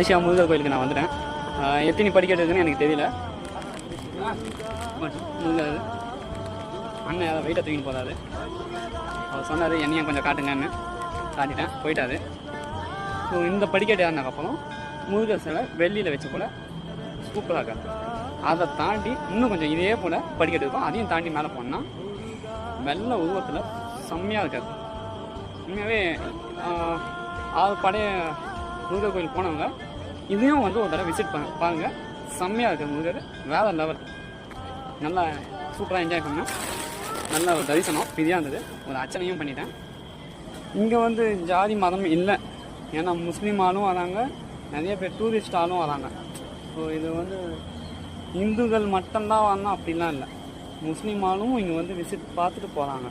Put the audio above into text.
Malaysia Murugar கோயிலுக்கு நான் வந்துட்டேன். எத்தனை படிக்கட்டு இருக்குன்னு எனக்கு தெரியல. முருகர் அண்ணன் அதை வெயிட்டை தூக்கின்னு போதாது. அவர் சொன்னார் என்னையும் கொஞ்சம் காட்டுங்கன்னு. காட்டிட்டேன், போயிட்டாரு. ஸோ இந்த படிக்கட்டு ஏறினதுக்கப்புறம் முருகர் சிலை வெள்ளியில் வச்ச போல் சூப்பராக இருக்காது. அதை தாண்டி இன்னும் கொஞ்சம் இதே போல் படிக்கட்டு இருக்கும். அதையும் தாண்டி மேலே போனால் வெள்ளை உருவத்தில் செம்மையாக இருக்காது. உண்மையாகவே 6 படைய முருகர் கோயில் போனவங்க இதையும் வந்து ஒரு தடவை விசிட் பாருங்கள். செம்மையாக இருக்குது முருகர், வேறு லெவல். நல்லா சூப்பராக என்ஜாய் பண்ணேன். நல்ல ஒரு தரிசனம் ஃப்ரீயாக இருந்தது. ஒரு அர்ச்சனையும் பண்ணிட்டேன். இங்கே வந்து ஜாதி மதம் இல்லை, ஏன்னா முஸ்லீம் ஆளும் வராங்க, நிறைய பேர் டூரிஸ்ட் ஆளும் வராங்க. ஸோ இது வந்து இந்துக்கள் மட்டும்தான் வரணும் அப்படிலாம் இல்லை, முஸ்லீம் ஆளும் இங்கே வந்து விசிட் பார்த்துட்டு போகிறாங்க.